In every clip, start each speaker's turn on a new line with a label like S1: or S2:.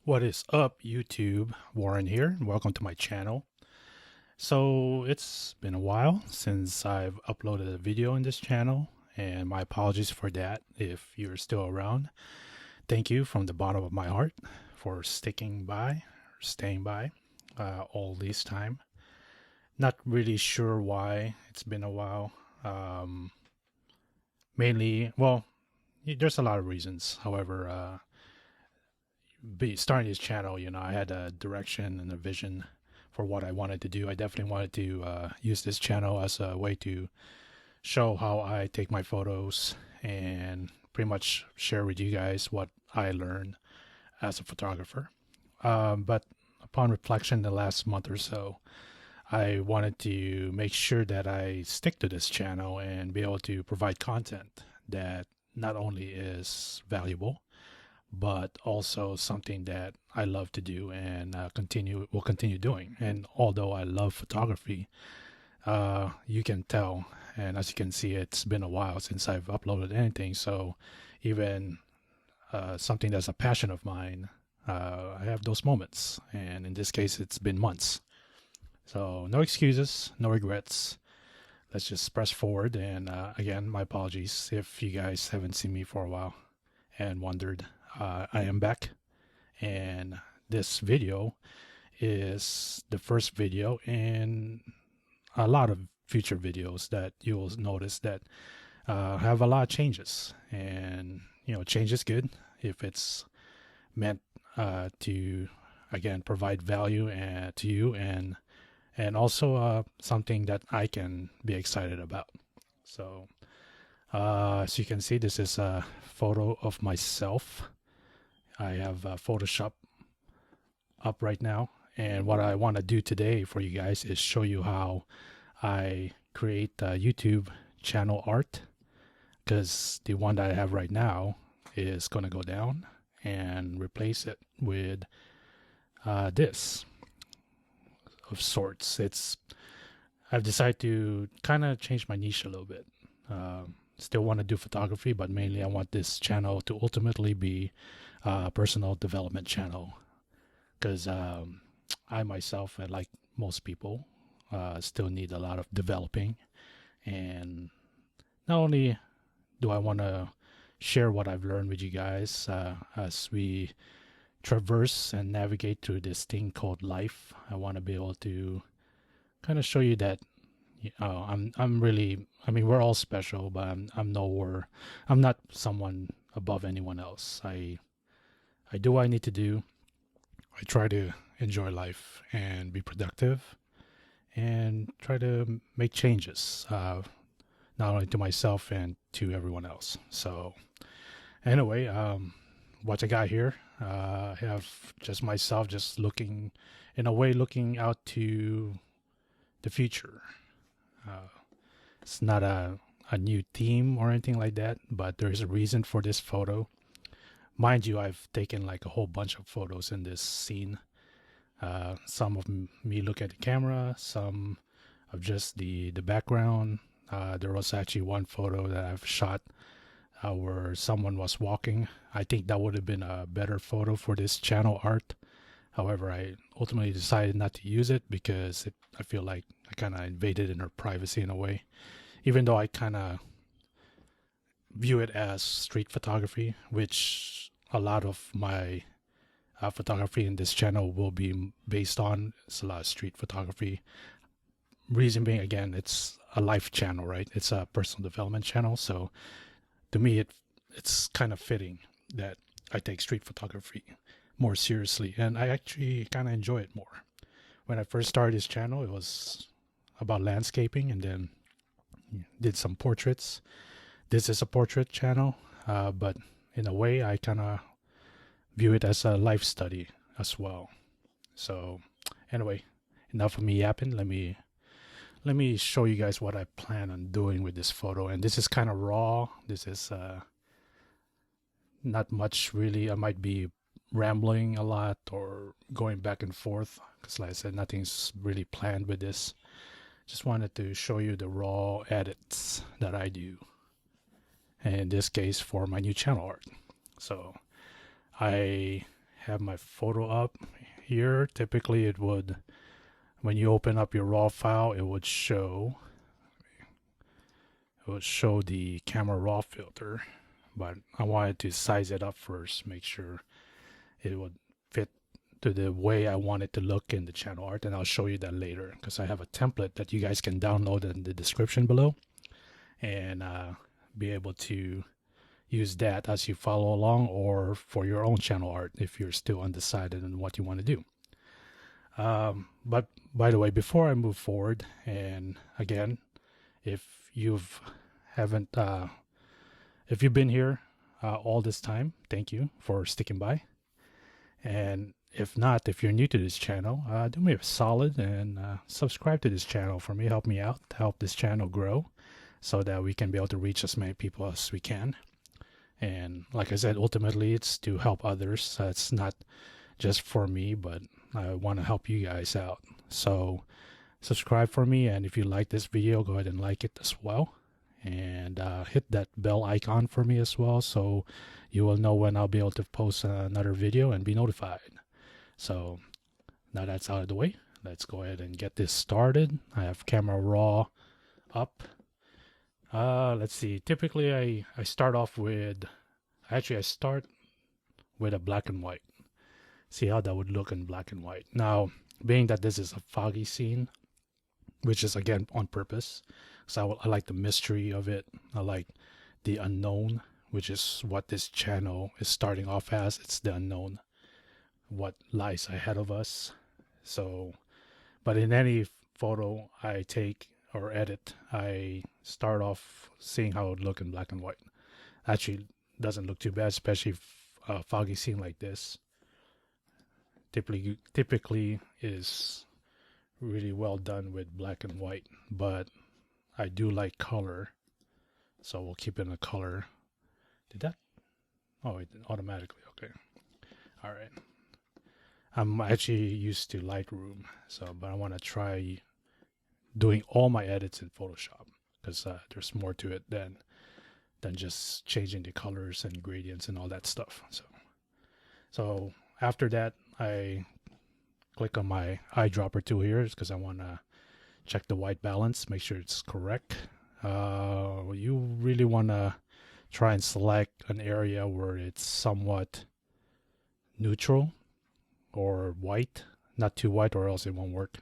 S1: What is up, YouTube? Warren here, and welcome to my channel. So it's been a while since I've uploaded a video in this channel, and my apologies for that if you're still around. Thank you from the bottom of my heart for sticking by, or staying by all this time. Not really sure why it's been a while. Mainly, well, there's a lot of reasons. However, starting this channel, I had a direction and a vision for what I wanted to do. I definitely wanted to use this channel as a way to show how I take my photos and pretty much share with you guys what I learned as a photographer. But upon reflection the last month or so, I wanted to make sure that I stick to this channel and be able to provide content that not only is valuable, but also something that I love to do and will continue doing. And although I love photography, you can tell, and as you can see, it's been a while since I've uploaded anything. So even something that's a passion of mine, I have those moments. And in this case, it's been months. So no excuses, no regrets. Let's just press forward. And again, my apologies if you guys haven't seen me for a while and wondered. I am back, and this video is the first video in a lot of future videos that you will notice that have a lot of changes. And change is good if it's meant to, again, provide value to you and also something that I can be excited about. So as you can see, this is a photo of myself. I have Photoshop up right now, and what I want to do today for you guys is show you how I create YouTube channel art, because the one that I have right now is going to go down and replace it with this of sorts. I've decided to kind of change my niche a little bit. Still want to do photography, but mainly I want this channel to ultimately be a personal development channel, because I myself, like most people, still need a lot of developing. And not only do I want to share what I've learned with you guys as we traverse and navigate through this thing called life, I want to be able to kind of show you that I'm really, I mean, we're all special, but I'm not someone above anyone else. I do what I need to do. I try to enjoy life and be productive and try to make changes, not only to myself and to everyone else. So anyway, what I got here, I have just myself just looking out to the future. It's not a new theme or anything like that, but there's a reason for this photo. Mind you, I've taken like a whole bunch of photos in this scene. Some of me look at the camera, some of just the background. There was actually one photo that I've shot where someone was walking. I think that would have been a better photo for this channel art. However, I ultimately decided not to use it because I feel like I kind of invaded in her privacy in a way, even though I kind of view it as street photography, which a lot of my photography in this channel will be based on. It's a lot of street photography. Reason being, again, it's a life channel, right? It's a personal development channel. So to me, it's kind of fitting that I take street photography more seriously, and I actually kind of enjoy it more. When I first started this channel, it was about landscaping, and then did some portraits. This is a portrait channel, but in a way I kind of view it as a life study as well. So anyway, enough of me yapping. Let me show you guys what I plan on doing with this photo. And this is kind of raw. This is not much really. I might be rambling a lot or going back and forth, because like I said, nothing's really planned with this. Just wanted to show you the raw edits that I do, and in this case for my new channel art. So I have my photo up here, typically it would, when you open up your raw file, it would show the camera raw filter, but I wanted to size it up first, make sure it would fit to the way I want it to look in the channel art, and I'll show you that later because I have a template that you guys can download in the description below and be able to use that as you follow along or for your own channel art if you're still undecided on what you want to do. But by the way, before I move forward, and again, if you've been here all this time, thank you for sticking by. And if not, if you're new to this channel, do me a solid and subscribe to this channel for me. Help me out, help this channel grow so that we can be able to reach as many people as we can. And like I said, ultimately it's to help others. It's not just for me, but I want to help you guys out. So subscribe for me, and if you like this video, go ahead and like it as well, and hit that bell icon for me as well, so you will know when I'll be able to post another video and be notified. So now that's out of the way, let's go ahead and get this started. I have camera raw up. Let's see, typically I start off with, I start with a black and white. See how that would look in black and white. Now, being that this is a foggy scene, which is again on purpose, so I like the mystery of it. I like the unknown, which is what this channel is starting off as. It's the unknown, what lies ahead of us. So, but in any photo I take or edit, I start off seeing how it would look in black and white. Actually, doesn't look too bad, especially a foggy scene like this. Typically is really well done with black and white, but I do like color, so we'll keep it in a color. Did that? Oh, it automatically. Okay. All right. I'm actually used to Lightroom, but I want to try doing all my edits in Photoshop because there's more to it than just changing the colors and gradients and all that stuff. So after that, I click on my eyedropper tool here because I want to check the white balance, make sure it's correct. You really want to try and select an area where it's somewhat neutral or white, not too white or else it won't work.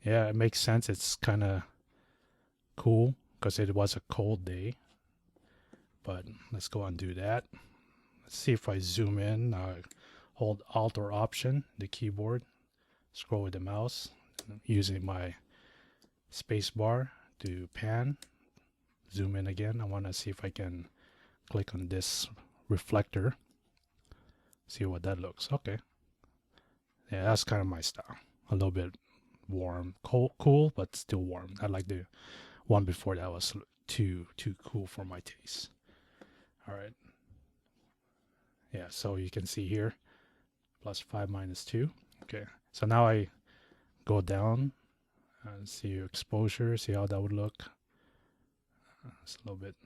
S1: Yeah, it makes sense. It's kind of cool because it was a cold day, but let's go and do that. Let's see if I zoom in. Hold Alt or Option, the keyboard, scroll with the mouse, using my space bar to pan, zoom in again. I want to see if I can click on this reflector, see what that looks. Okay, yeah, that's kind of my style. A little bit warm, cool, but still warm. I like the one before that was too cool for my taste. All right, yeah, so you can see here +5 -2. Okay, so now I go down and see your exposure, see how that would look. It's a little bit.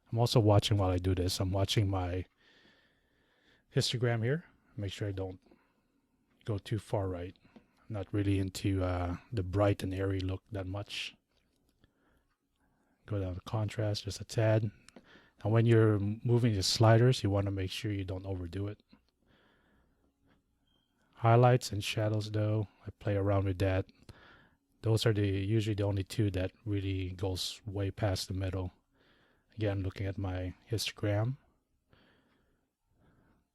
S1: I'm also watching while I do this. I'm watching my histogram here. Make sure I don't go too far right. I'm not really into the bright and airy look that much. Go down to contrast just a tad. And when you're moving the sliders, you want to make sure you don't overdo it. Highlights and shadows, though, I play around with that. Those are usually the only two that really goes way past the middle. Again, looking at my histogram,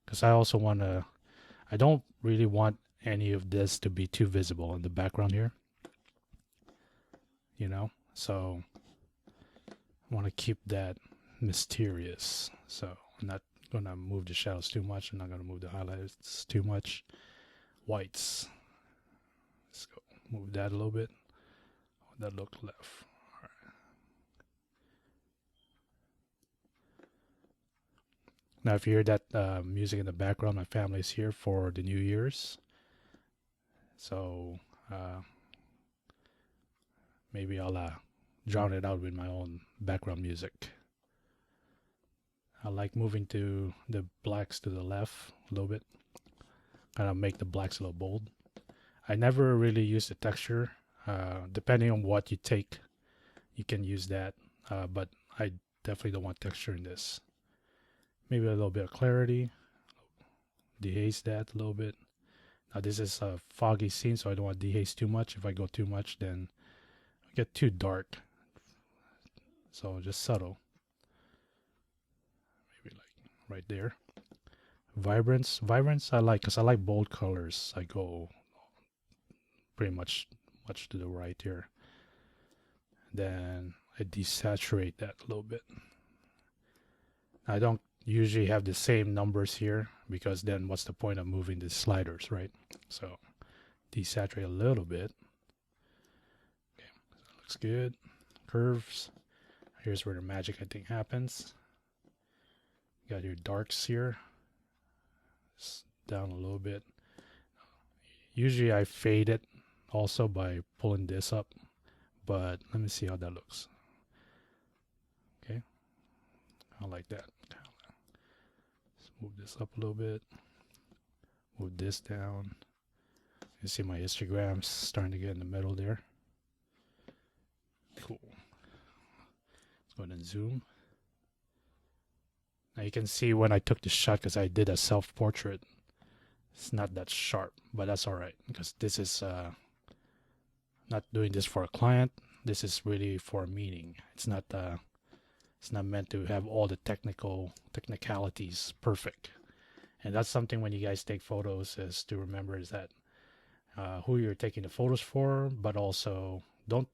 S1: because I also want to, I don't really want any of this to be too visible in the background here, you know, so I want to keep that mysterious. So I'm not going to move the shadows too much. I'm not going to move the highlights too much. Whites, let's go move that a little bit. That look left. All right. Now if you hear that music in the background, my family's here for the New Year's, so maybe I'll drown it out with my own background music. I like moving to the blacks to the left a little bit. Kind of make the blacks a little bold. I never really use the texture. Depending on what you take, you can use that. But I definitely don't want texture in this. Maybe a little bit of clarity. Dehaze that a little bit. Now this is a foggy scene, so I don't want to dehaze too much. If I go too much, then I get too dark. So just subtle. Maybe like right there. Vibrance I like because I like bold colors. I go pretty much to the right here. Then I desaturate that a little bit. I don't usually have the same numbers here because then what's the point of moving the sliders, right? So desaturate a little bit. Okay, that looks good. Curves. Here's where the magic I think happens. You got your darks here. Down a little bit. Usually I fade it also by pulling this up, but let me see how that looks. Okay, I like that. Let's move this up a little bit. Move this down. You see my histogram's starting to get in the middle there. Cool. Let's go ahead and zoom. Now you can see when I took the shot, because I did a self-portrait, it's not that sharp, but that's alright, because this is not doing this for a client. This is really for a meeting. It's not meant to have all the technicalities perfect. And that's something when you guys take photos is to remember is that who you're taking the photos for, but also don't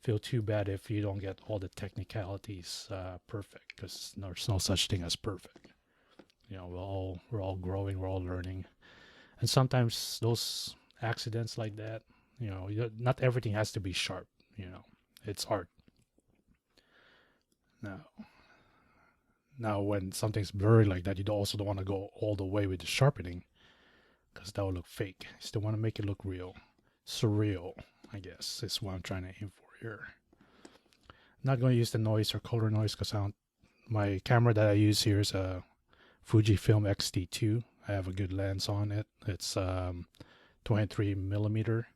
S1: feel too bad if you don't get all the technicalities perfect, because there's no such thing as perfect. You know, we're all growing, we're all learning, and sometimes those accidents like that, you know, not everything has to be sharp. You know, it's art. Now, when something's blurry like that, you also don't want to go all the way with the sharpening, because that will look fake. You still want to make it look real, surreal, I guess is what I'm trying to aim for here. I'm not going to use the noise or color noise because my camera that I use here is a Fujifilm X-T2. I have a good lens on it. It's 23 millimeter,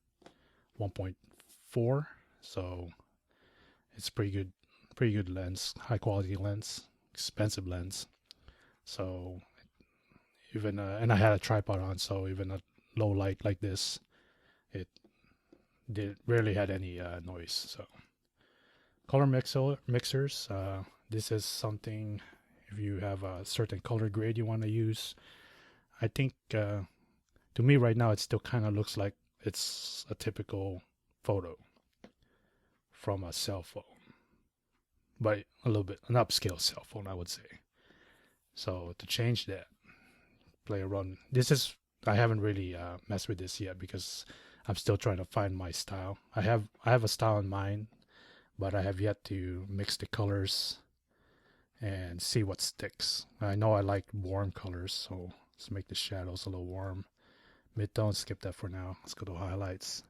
S1: 1.4, so it's pretty good lens, high quality lens, expensive lens. So even and I had a tripod on, so even a low light like this, it rarely had any noise. So color mixers. This is something if you have a certain color grade you want to use. I think to me right now it still kind of looks like it's a typical photo from a cell phone, but a little bit an upscale cell phone, I would say. So to change that, play around. I haven't really messed with this yet because I'm still trying to find my style. I have a style in mind, but I have yet to mix the colors and see what sticks. I know I like warm colors, so let's make the shadows a little warm. Midtone, skip that for now. Let's go to highlights.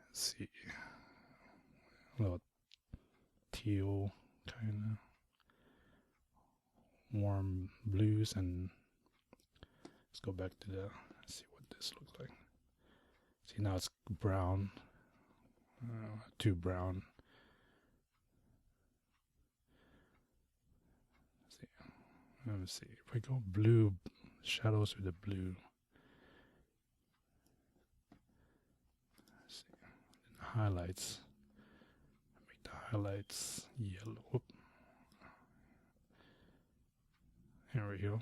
S1: Let's see. A little teal, kind of warm blues, and let's go back to let's see what this looks like. See, now it's brown, too brown. Let me see. If we go blue, shadows with the blue. Let's see. Highlights. Make the highlights yellow. Whoop. There we go.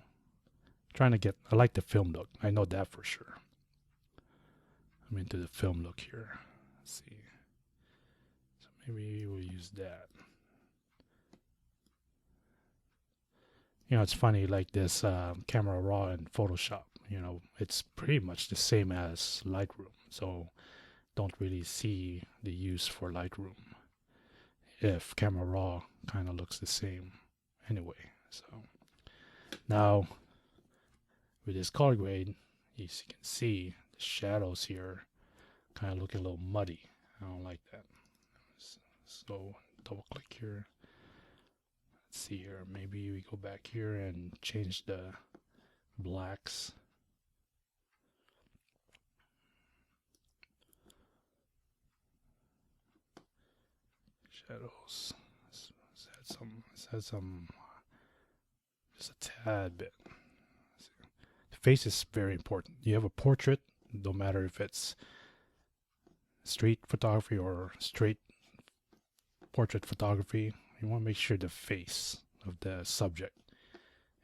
S1: I like the film look. I know that for sure. I'm into the film look here. Let's see. So maybe we'll use that. You know, it's funny, like this Camera Raw and Photoshop, you know, it's pretty much the same as Lightroom. So don't really see the use for Lightroom if Camera Raw kind of looks the same anyway. So now with this color grade, as you can see, the shadows here kind of look a little muddy. I don't like that. So double click here. let's see here. Maybe we go back here and change the blacks. Shadows. Let's add some, just a tad bit. The face is very important. You have a portrait, no matter if it's street photography or straight portrait photography, you want to make sure the face of the subject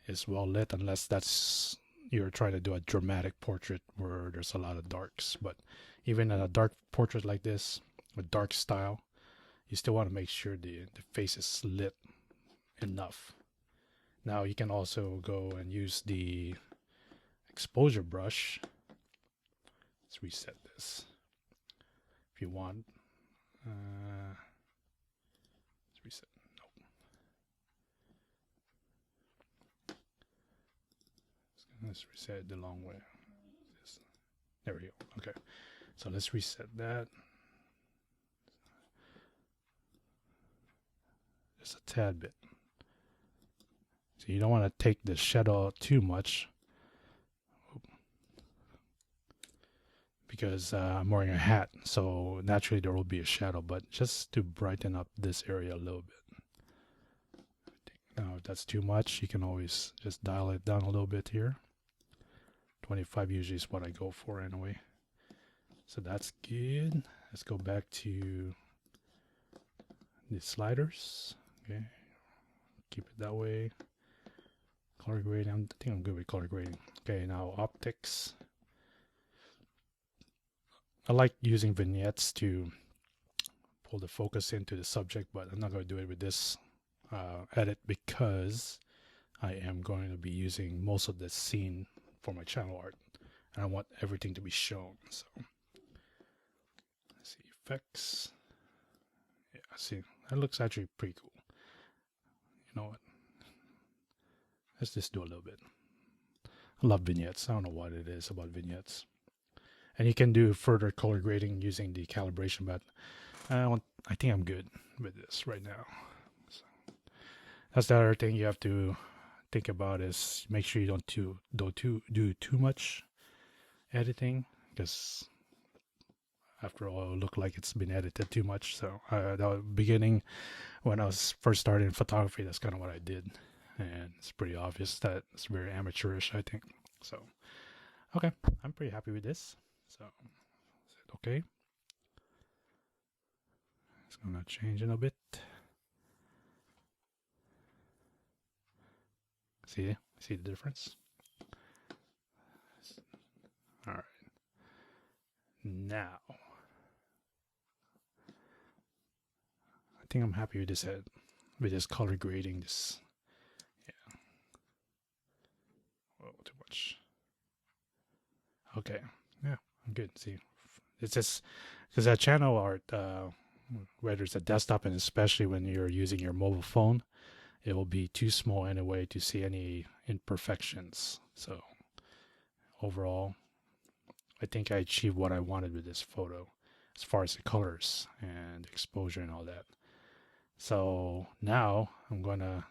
S1: is well lit, unless that's you're trying to do a dramatic portrait where there's a lot of darks. But even in a dark portrait like this, a dark style, you still want to make sure the face is lit enough. Now you can also go and use the exposure brush. Let's reset this if you want. Let's reset. Nope. Let's reset it the long way. There we go. Okay, so let's reset that. Just a tad bit. So you don't want to take the shadow out too much, because I'm wearing a hat, so naturally there will be a shadow, but just to brighten up this area a little bit. Now if that's too much, you can always just dial it down a little bit here. 25 usually is what I go for anyway. So that's good. Let's go back to the sliders. Okay, keep it that way. Color grading, I think I'm good with color grading. Okay, now optics. I like using vignettes to pull the focus into the subject, but I'm not going to do it with this edit because I am going to be using most of this scene for my channel art, and I want everything to be shown. So let's see, effects. Yeah, see, that looks actually pretty cool. You know what? Let's just do a little bit. I love vignettes. I don't know what it is about vignettes. And you can do further color grading using the calibration, but I think I'm good with this right now. So that's the other thing you have to think about, is make sure you don't do too much editing, because after all, it'll look like it's been edited too much. So the beginning, when I was first starting in photography, that's kind of what I did, and it's pretty obvious that it's very amateurish, I think. So okay, I'm pretty happy with this. So is it okay? It's gonna change in a bit. See the difference? All right. Now, I think I'm happy with this head, with this color grading. This, yeah. Whoa, too much. Okay. Yeah, I'm good. See, it's just because that channel art, whether it's a desktop and especially when you're using your mobile phone, it will be too small anyway to see any imperfections. So overall, I think I achieved what I wanted with this photo as far as the colors and exposure and all that. So now I'm gonna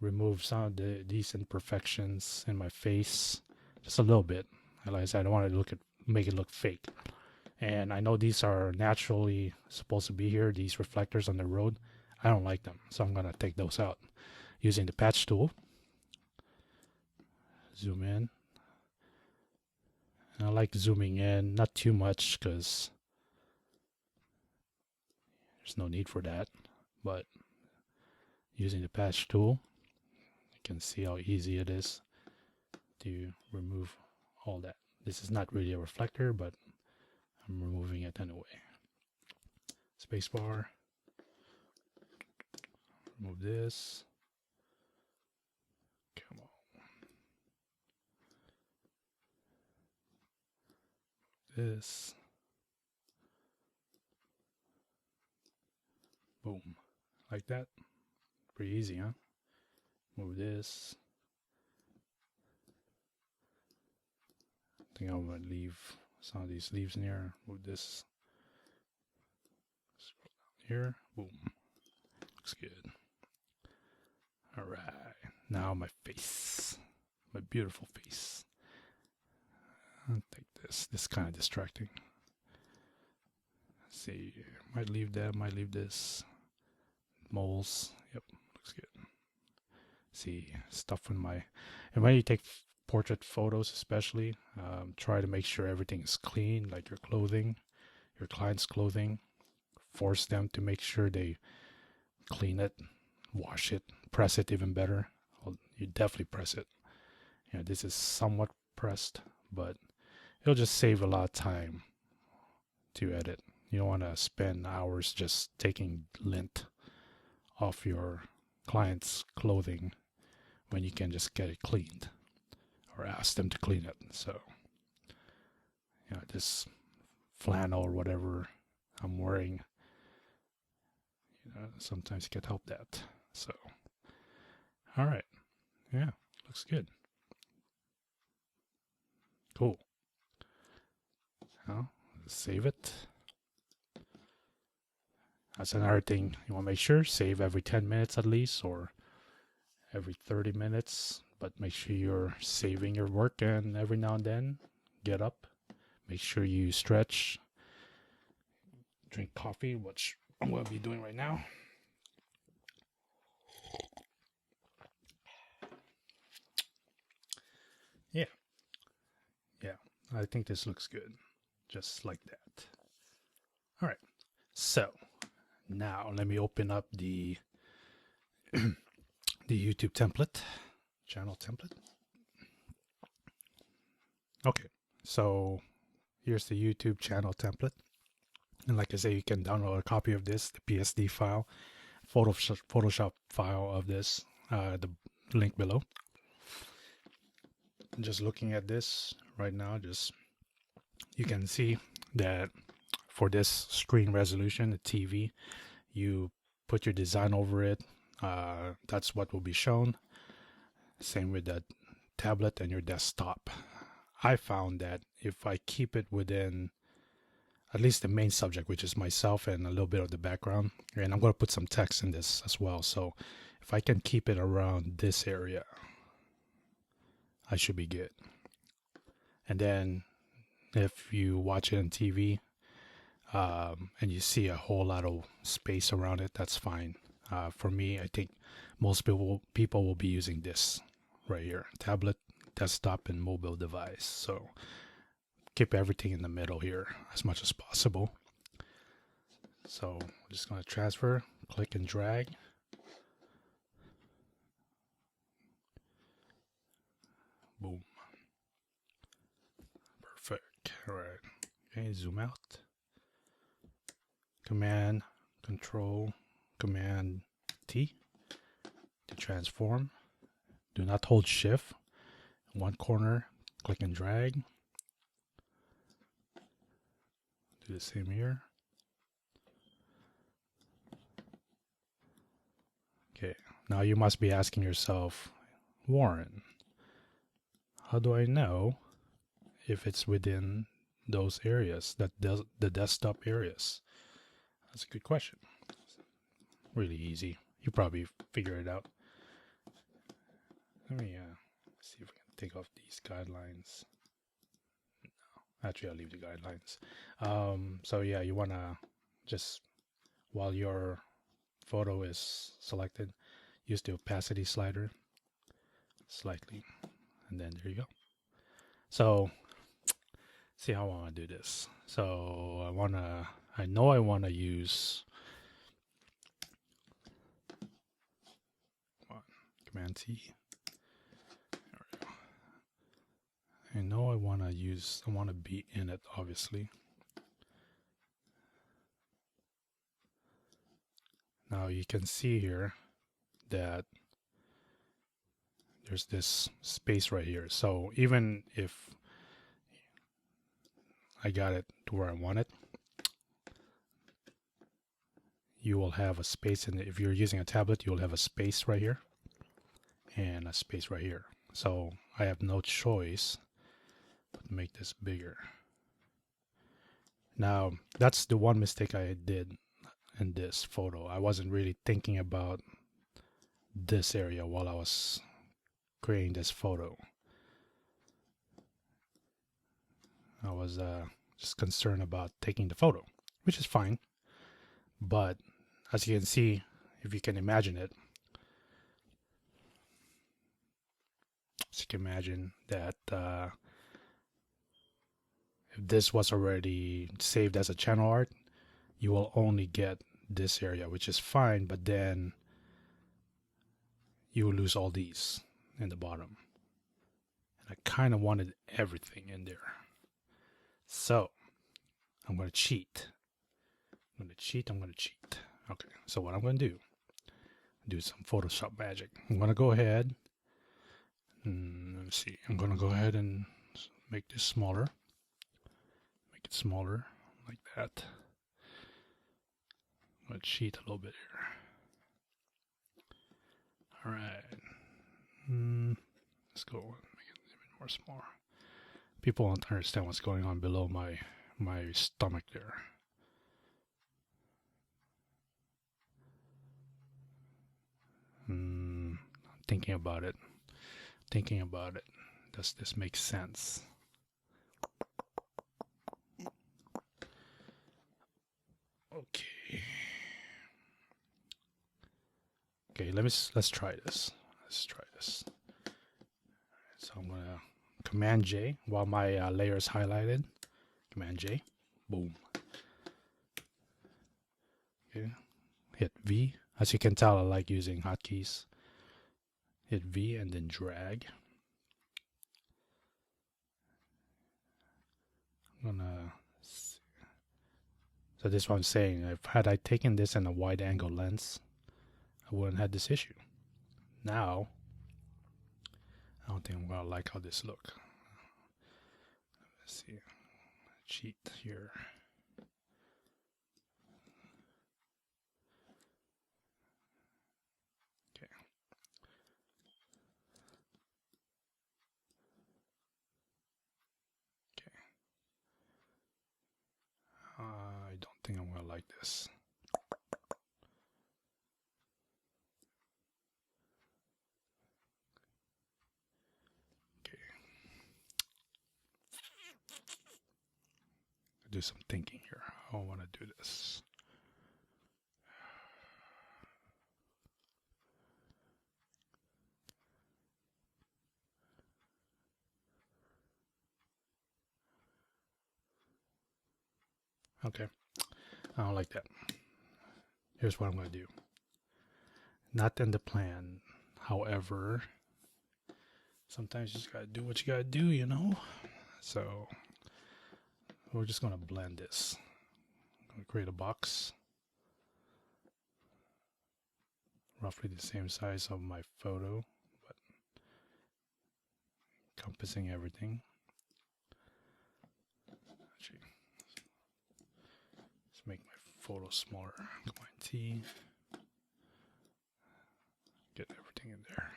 S1: remove some of these imperfections in my face, just a little bit. Like I said, I don't want to make it look fake. And I know these are naturally supposed to be here, these reflectors on the road. I don't like them, so I'm gonna take those out using the patch tool. Zoom in. And I like zooming in, not too much because there's no need for that, but using the patch tool, you can see how easy it is to remove all that. This is not really a reflector, but I'm removing it anyway. Spacebar. Remove this. Come on. This. Boom. Like that. Pretty easy, huh? Move this. I think I'm going to leave some of these leaves in here. Move this. Scroll down here. Boom. Looks good. Now my face, my beautiful face. I'll take this. This is kind of distracting. Let's see, might leave that, might leave this. Moles, yep, looks good. See, stuff in my, and when you take portrait photos especially, try to make sure everything is clean, like your clothing, your client's clothing. Force them to make sure they clean it, wash it, press it even better. Well, you definitely press it. You know, this is somewhat pressed, but it'll just save a lot of time to edit. You don't want to spend hours just taking lint off your client's clothing when you can just get it cleaned or ask them to clean it. So, you know, this flannel or whatever I'm wearing, you know, sometimes you can't help that. So, all right. Yeah, looks good. Cool. Now, save it. That's another thing you want to make sure. Save every 10 minutes at least, or every 30 minutes. But make sure you're saving your work, and every now and then, get up. Make sure you stretch. Drink coffee, which I'm going to be doing right now. Yeah. Yeah, I think this looks good. Just like that. All right. So, now let me open up the the YouTube template, channel template. Okay, so here's the YouTube channel template. And like I say, you can download a copy of this, the PSD file, Photoshop file of this, the link below. Just looking at this right now, just you can see that for this screen resolution, the TV, you put your design over it. That's what will be shown. Same with that tablet and your desktop. I found that if I keep it within at least the main subject, which is myself and a little bit of the background, and I'm going to put some text in this as well. So if I can keep it around this area, I should be good. And then if you watch it on TV, and you see a whole lot of space around it, that's fine. For me, I think most people will be using this right here: tablet, desktop, and mobile device. So keep everything in the middle here as much as possible. So I'm just going to transfer, click and drag. Boom. Perfect. All right. Okay, zoom out. Command, Control, Command T to transform. Do not hold Shift. One corner, click and drag. Do the same here. Okay, now you must be asking yourself, Warren, how do I know if it's within those areas, the desktop areas? That's a good question. Really easy. You probably figure it out. Let me see if I can take off these guidelines. No, actually, I'll leave the guidelines. So yeah, you want to just, while your photo is selected, use the opacity slider slightly, and then there you go. So see how I want to do this. So I know I want to use Command T. There we go. I know I want to be in it, obviously. Now you can see here that there's this space right here. So even if I got it to where I want it, you will have a space in it. If you're using a tablet, you'll have a space right here and a space right here. So I have no choice but to make this bigger. Now that's the one mistake I did in this photo. I wasn't really thinking about this area while I was creating this photo. I was just concerned about taking the photo, which is fine. But as you can see, if you can imagine it, as you can imagine that if this was already saved as a channel art, you will only get this area, which is fine, but then you will lose all these in the bottom. And I kind of wanted everything in there. So I'm going to cheat. I'm going to cheat. Okay, so what I'm going to do some Photoshop magic. I'm going to go ahead. Let me see. I'm going to go ahead and make this smaller. Make it smaller like that. I'm going to cheat a little bit here. All right. Let's go make it a bit more smaller. People don't understand what's going on below my stomach there. Thinking about it. Does this make sense? Okay. Okay, let's try this. So I'm gonna Command J while my layer is highlighted. Command J. Boom. Okay. Hit V. As you can tell, I like using hotkeys. Hit V and then drag. I'm gonna see. So this is what I'm saying. Had I taken this in a wide angle lens, I wouldn't have this issue. Now, I don't think I'm gonna like how this look. Let's see. Cheat here. Okay. Okay. I don't think I'm gonna like this. Do some thinking here. I don't want to do this. Okay, I don't like that. Here's what I'm going to do. Not in the plan. However, sometimes you just got to do what you got to do, you know? So we're just going to blend this. I'm going to create a box. Roughly the same size of my photo, but encompassing everything. Actually, let's make my photo smaller. Command T. Get everything in there.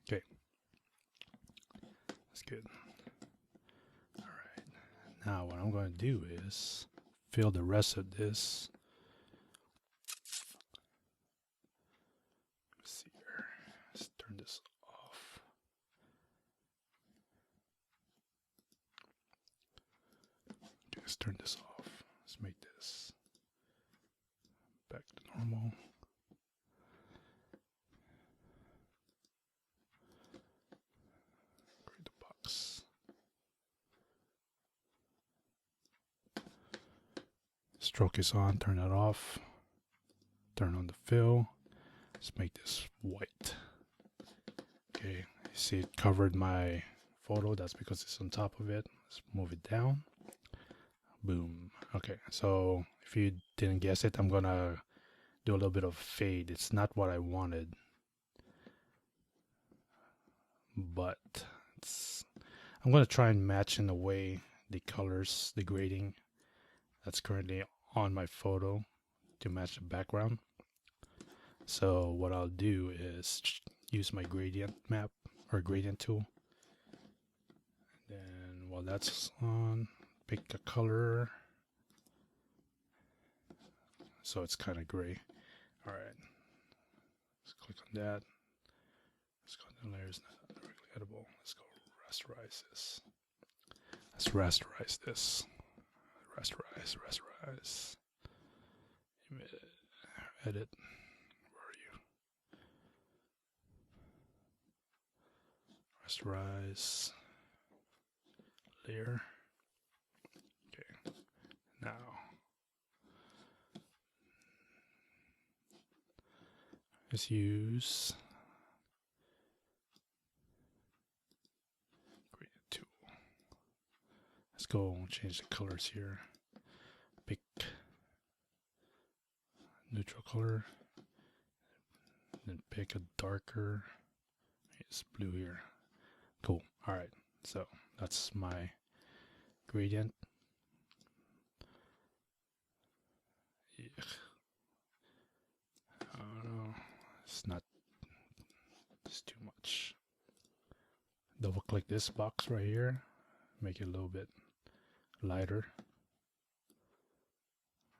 S1: Okay, that's good. All right, now what I'm going to do is fill the rest of this. Let's see here. Let's turn this off. Okay, let's turn this off. Let's make this back to normal. Stroke is on, turn that off. Turn on the fill. Let's make this white. Okay, you see it covered my photo. That's because it's on top of it. Let's move it down. Boom. Okay, so if you didn't guess it, I'm gonna do a little bit of fade. It's not what I wanted, but I'm gonna try and match in a way the colors, the grading that's currently on my photo to match the background. So what I'll do is use my gradient map or gradient tool. Then while that's on, pick a color so it's kind of gray. All right, let's click on that. Let's go to layers, not directly editable. Let's go rasterize this. Let's rasterize this. Rasterize. Edit. Where are you? Rasterize. Layer. Okay. Now. Let's use gradient tool. Let's go and change the colors here. Pick neutral color. Then pick a darker. It's blue here. Cool. Alright. So that's my gradient. Yeah. I don't know. It's not. It's too much. Double click this box right here. Make it a little bit lighter.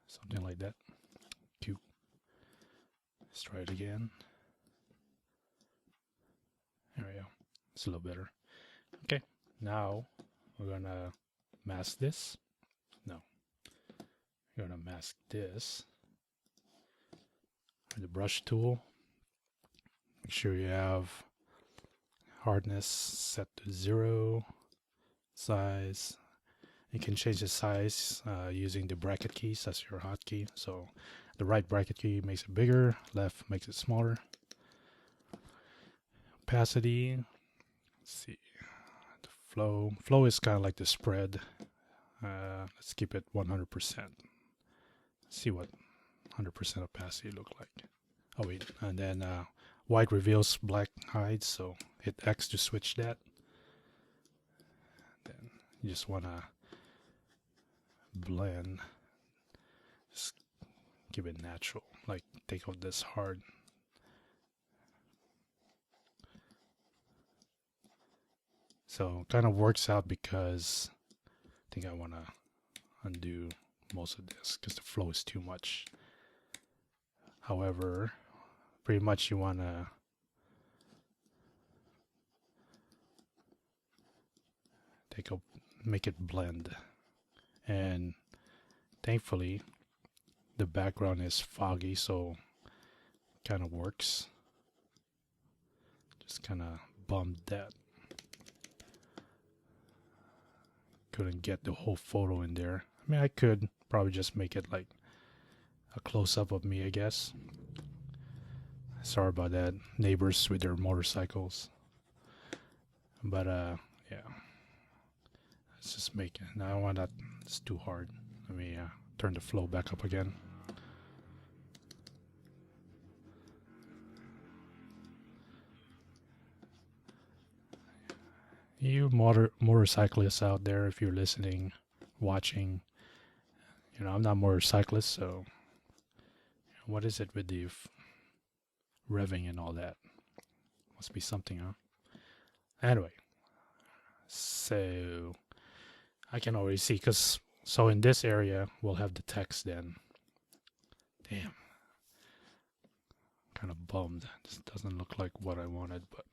S1: Something like that. Cute. Let's try it again. There we go. It's a little better. Okay. Now we're gonna mask this. No. We're gonna mask this. With the brush tool. Make sure you have hardness set to 0. Size. You can change the size using the bracket keys. That's your hotkey. So the right bracket key makes it bigger, left makes it smaller. Opacity. Let's see. The flow. Flow is kind of like the spread. Let's keep it 100%. Let's see what 100% opacity look like. Oh wait, and then white reveals, black hides. So hit X to switch that. Then you just wanna blend. Just give it natural. Like take out this hard. So kind of works out because I think I wanna undo most of this because the flow is too much. However, pretty much you wanna make it blend, and thankfully the background is foggy, so kind of works. Just kind of bummed that couldn't get the whole photo in there. I mean, I could probably just make it like a close-up of me, I guess. Sorry about that, neighbors with their motorcycles. But yeah, let's just make it. Now I don't want that. It's too hard. Let me turn the flow back up again. You motorcyclists out there, if you're listening, watching, you know, I'm not a motorcyclist, so what is it with the revving and all that? Must be something, huh? Anyway, so I can already see, because so in this area we'll have the text then. Damn, kind of bummed. This doesn't look like what I wanted, but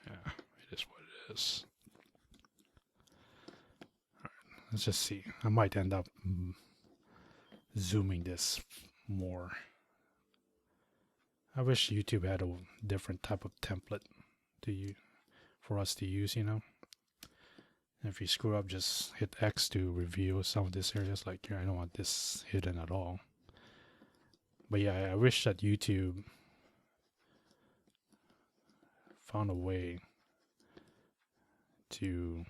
S1: yeah, it is what it is. Let's just see. I might end up zooming this more. I wish YouTube had a different type of template for us to use, you know. And if you screw up, just hit X to review some of these areas. Like, I don't want this hidden at all. But yeah, I wish that YouTube found a way to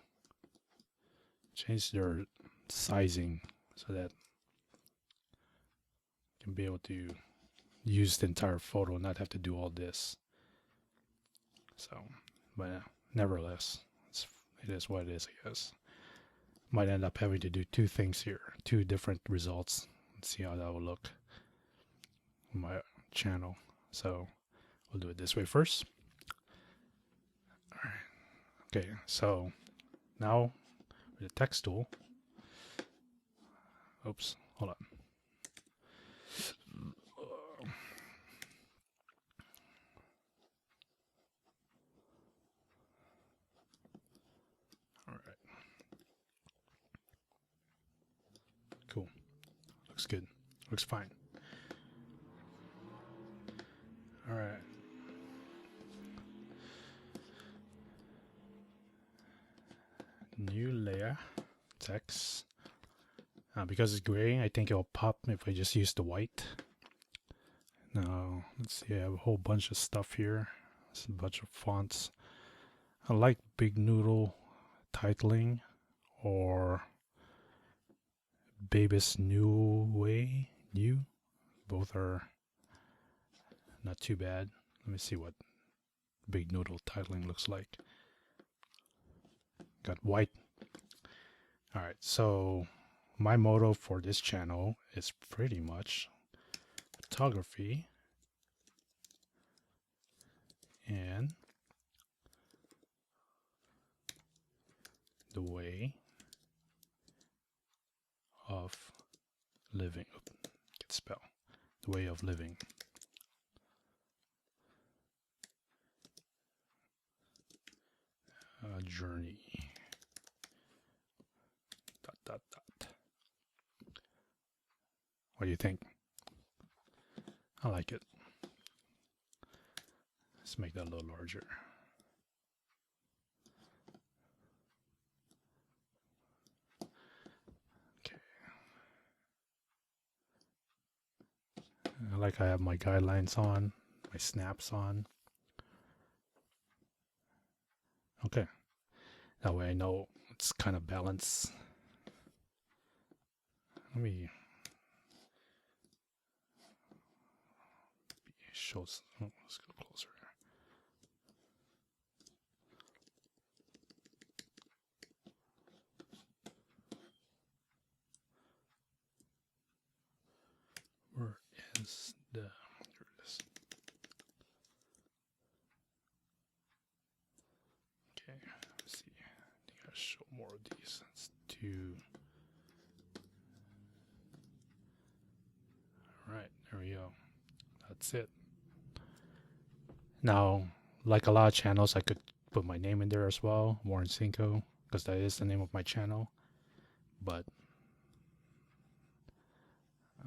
S1: change their sizing so that you can be able to use the entire photo and not have to do all this. So, but nevertheless, it is what it is, I guess. Might end up having to do two things here, two different results. Let's see how that will look on my channel. So we'll do it this way first. All right. Okay, so now with the text tool. Oops, hold on. All right. Cool. Looks good. Looks fine. All right. New layer, text. Because it's gray, I think it'll pop if I just use the white. Now, let's see, I have a whole bunch of stuff here. It's a bunch of fonts. I like Big Noodle titling or Babus New Way. New. Both are not too bad. Let me see what Big Noodle titling looks like. Got white. Alright, so my motto for this channel is pretty much photography and the way of living. Can't spell. The way of living. Journey. Dot, dot, dot. What do you think? I like it. Let's make that a little larger. Okay. I like I have my guidelines on, my snaps on. Okay. That way I know it's kind of balanced. Let me show. Oh, let's go closer. Where is the? Here it is. Okay, let's see. I think I'll show more of these. Let's do. Alright, there we go. That's it. Now, like a lot of channels, I could put my name in there as well, Warren Cinco, because that is the name of my channel. But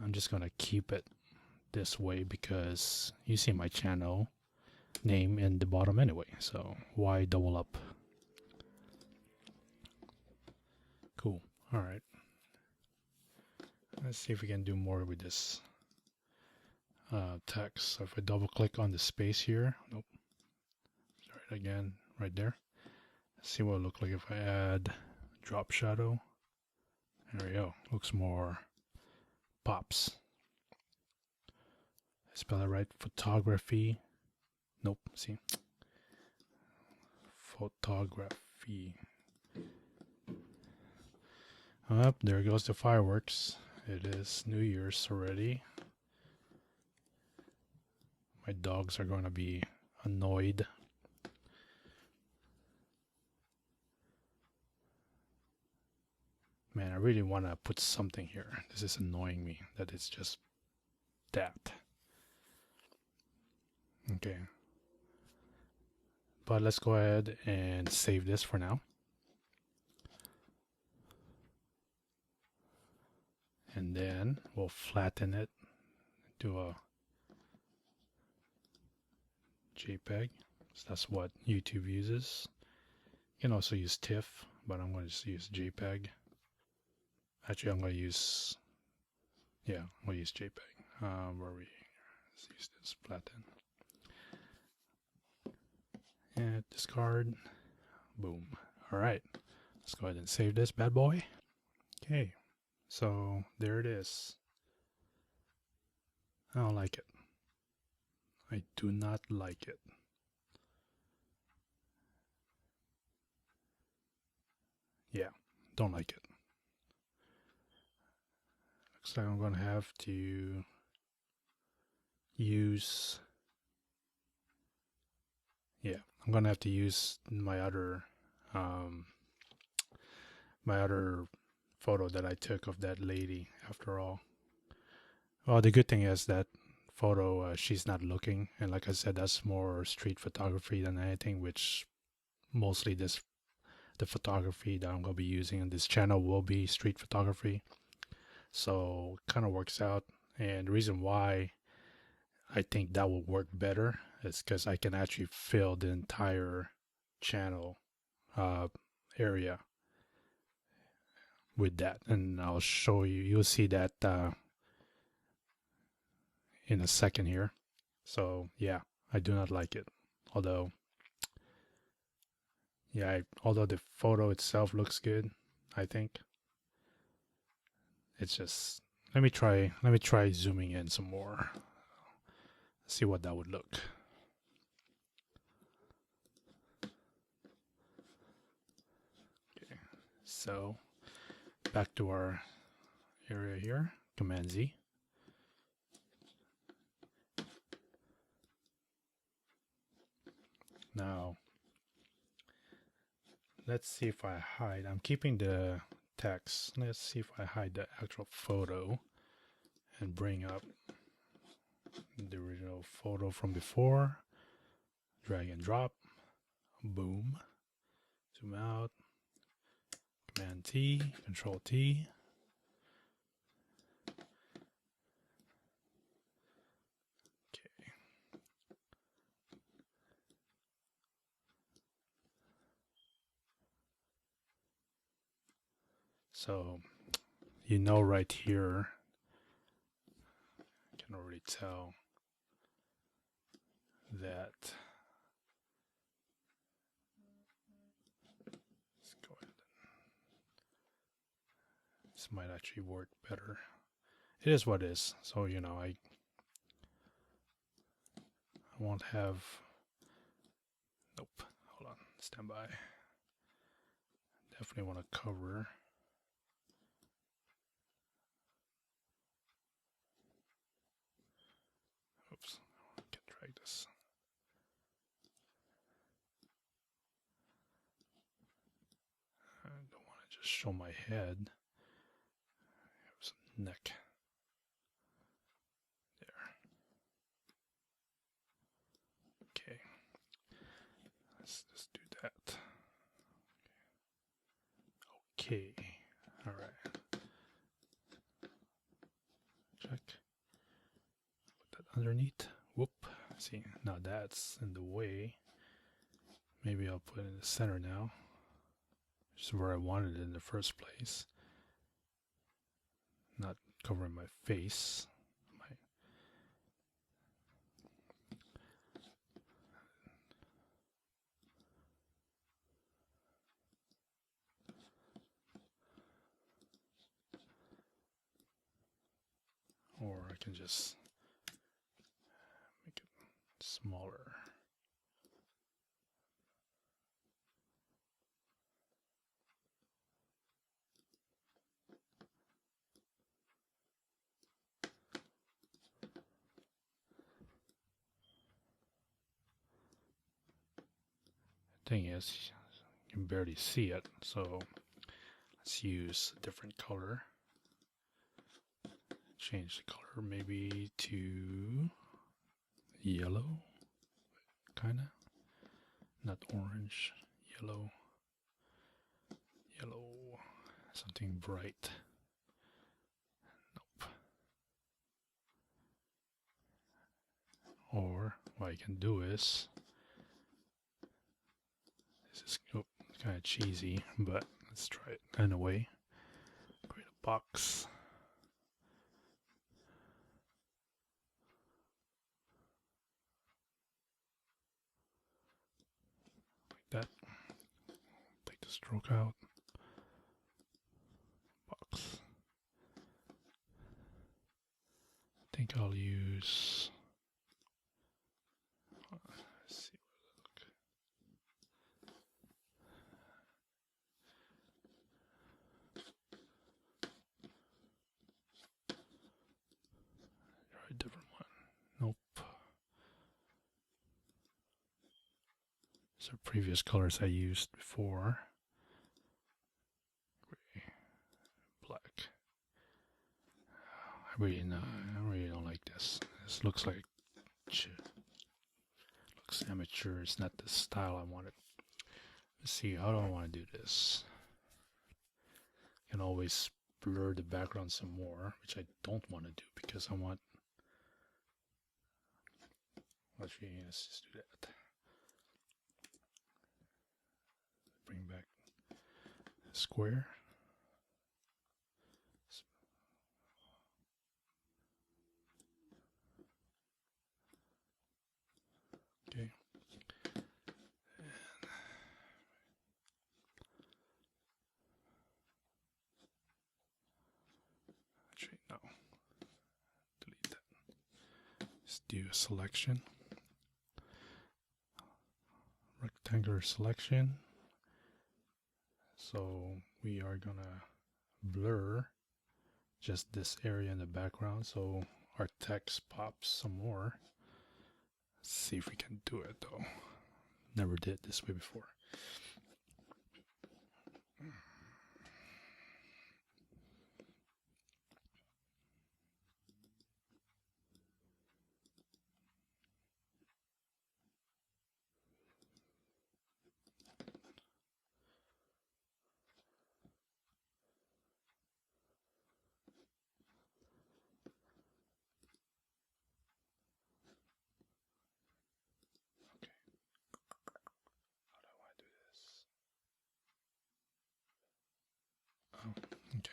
S1: I'm just going to keep it this way because you see my channel name in the bottom anyway. So why double up? Cool. All right. Let's see if we can do more with this text. So if I double click on the space here, nope. Sorry, again, right there. Let's see what it looks like if I add drop shadow. There we go. Looks more pops. Spell it right. Photography. Nope. See. Photography. Up there goes the fireworks. It is New Year's already. My dogs are going to be annoyed. Man, I really want to put something here. This is annoying me that it's just that. Okay. But let's go ahead and save this for now. And then we'll flatten it to a JPEG. So that's what YouTube uses. You can also use TIFF, but I'm going to just use JPEG. Actually, I'm going to use, yeah, I'm going to use JPEG. Let's use this flatten. And discard. Boom. All right. Let's go ahead and save this bad boy. Okay. So there it is. I don't like it. I do not like it. Yeah, don't like it. looks like I'm gonna have to use, yeah, I'm gonna have to use my other photo that I took of that lady after all. Well, the good thing is that photo, she's not looking, and like I said, that's more street photography than anything, which mostly the photography that I'm going to be using on this channel will be street photography. So kind of works out. And the reason why I think that will work better is because I can actually fill the entire channel area with that. And I'll show you, you'll see that in a second here. So yeah, I do not like it. Although, yeah, although the photo itself looks good, I think it's just, let me try zooming in some more. See what that would look. Okay, so back to our area here, Command Z. Now, let's see if I hide. I'm keeping the text. Let's see if I hide the actual photo and bring up the original photo from before. Drag and drop. Boom. Zoom out. Command T. Control T. So, you know, right here, I can already tell that. Let's go ahead. This might actually work better. It is what it is. So, you know, I won't have. Nope. Hold on. Stand by. Definitely want to cover. Oops. I can drag this. I don't want to just show my head. Here's neck. There. Okay. Let's just do that. Okay. All right. Check. Put that underneath. Whoop. See, now that's in the way. Maybe I'll put it in the center now. Just where I wanted it in the first place. Not covering my face. Or I can just make it smaller. Thing is, you can barely see it, so let's use a different color. Change the color maybe to yellow, kind of. Not orange, yellow. Yellow, something bright. Nope. Or what I can do is, this is kind of cheesy, but let's try it anyway. Create a box. Like that. Take the stroke out. Box. I think I'll use. Let's see what it looks. Those are previous colors I used before. Gray, black. I really don't like this. This looks like looks amateur. It's not the style I wanted. Let's see, how do I want to do this? I can always blur the background some more, which I don't want to do because I want. Actually, let's just do that. Bring back the square. Okay. Actually, no. Delete that. Let's do a selection. Rectangular selection. So we are gonna blur just this area in the background so our text pops some more. Let's see if we can do it though. Never did this way before. Okay.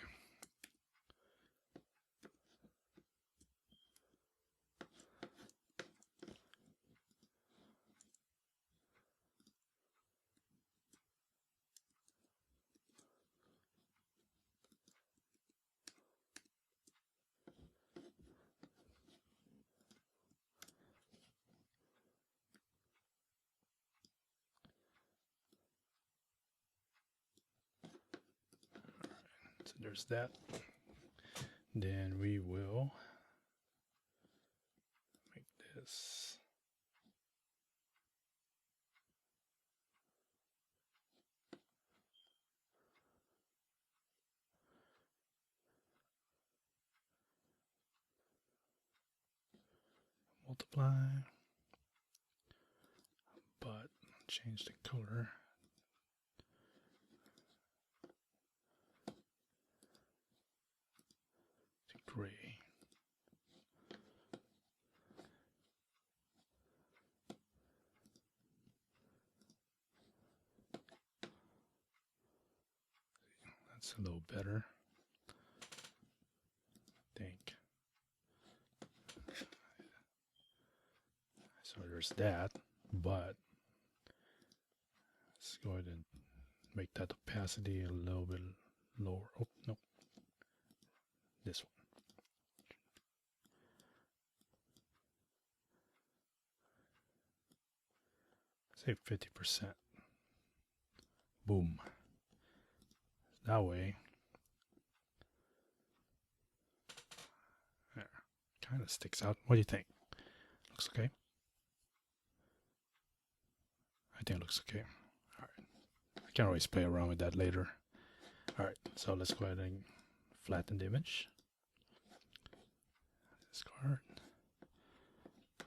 S1: So there's that. Then we will make this multiply, but change the color to gray. That's a little better, I think. So there's that, but let's go ahead and make that opacity a little bit lower. Oh, no. This one. Say 50%. Boom. That way. There. Kind of sticks out. What do you think? Looks okay? I think it looks okay. Alright. I can always play around with that later. Alright, so let's go ahead and flatten the image. Discard.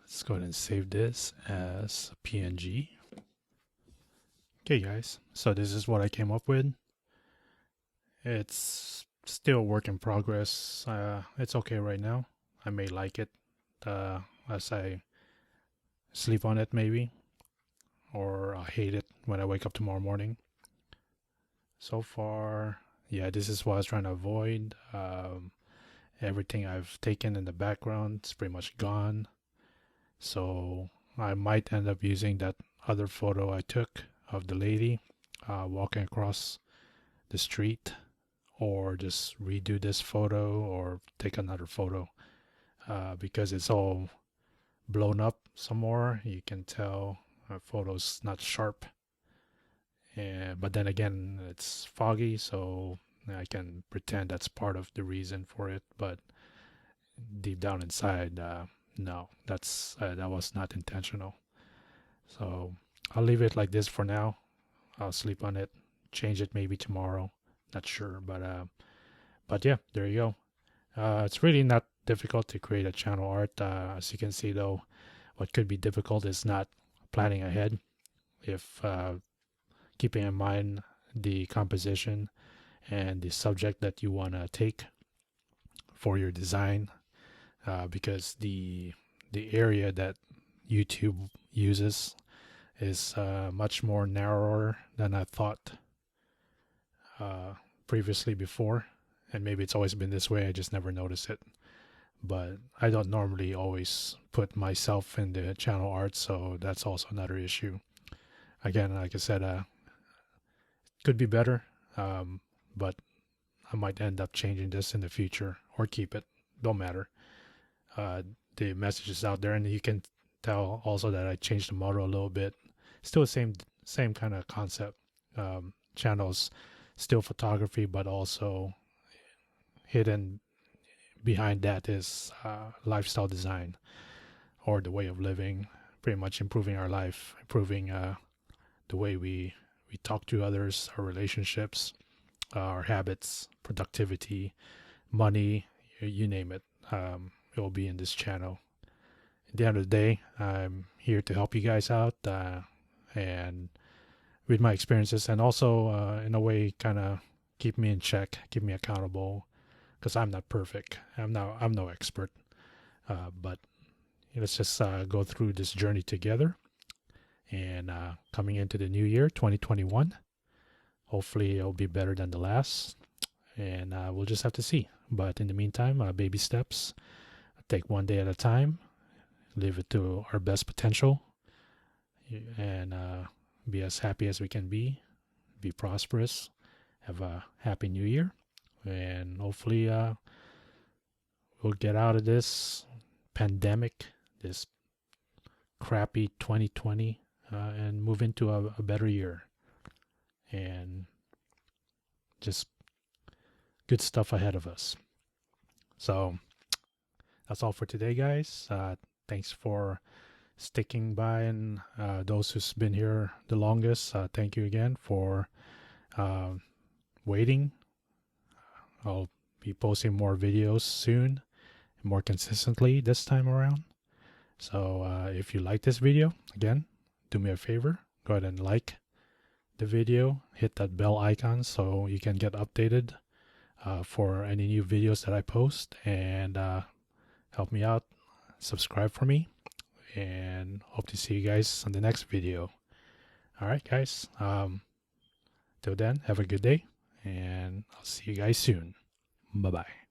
S1: Let's go ahead and save this as a PNG. Okay guys, so this is what I came up with. It's still a work in progress. It's okay right now. I may like it as I sleep on it maybe, or I hate it when I wake up tomorrow morning. So far, yeah, this is what I was trying to avoid. Everything I've taken in the background is pretty much gone. So I might end up using that other photo I took of the lady walking across the street, or just redo this photo or take another photo because it's all blown up some more. You can tell photo's not sharp, but then again it's foggy, so I can pretend that's part of the reason for it, but deep down inside no, that was not intentional. So I'll leave it like this for now. I'll sleep on it, change it maybe tomorrow. Not sure, but yeah, there you go. It's really not difficult to create a channel art. As you can see, though, what could be difficult is not planning ahead. If keeping in mind the composition and the subject that you want to take for your design, because the area that YouTube uses is much more narrower than I thought previously before, and maybe it's always been this way, I just never noticed it. But I don't normally always put myself in the channel art, so that's also another issue. Again, like I said, could be better, but I might end up changing this in the future or keep it. Don't matter. The message is out there, and you can tell also that I changed the model a little bit. Still the same kind of concept. Channels, still photography, but also hidden behind that is lifestyle design, or the way of living. Pretty much improving our life, improving the way we talk to others, our relationships, our habits, productivity, money, you name it. It will be in this channel. At the end of the day, I'm here to help you guys out, and with my experiences, and also in a way kind of keep me in check, keep me accountable, because I'm not perfect. I'm no expert, but let's just go through this journey together. And coming into the new year, 2021, hopefully it'll be better than the last, and we'll just have to see. But in the meantime, baby steps, take one day at a time, live it to our best potential, and be as happy as we can be prosperous, have a happy new year, and hopefully we'll get out of this pandemic, this crappy 2020, and move into a better year. And just good stuff ahead of us. So that's all for today, guys. Thanks for sticking by, and those who's been here the longest, thank you again for waiting. I'll be posting more videos soon, more consistently this time around. So if you like this video, again, do me a favor, go ahead and like the video, hit that bell icon so you can get updated for any new videos that I post, and help me out, subscribe for me, and hope to see you guys on the next video. All right, guys. Till then, have a good day, and I'll see you guys soon. Bye-bye.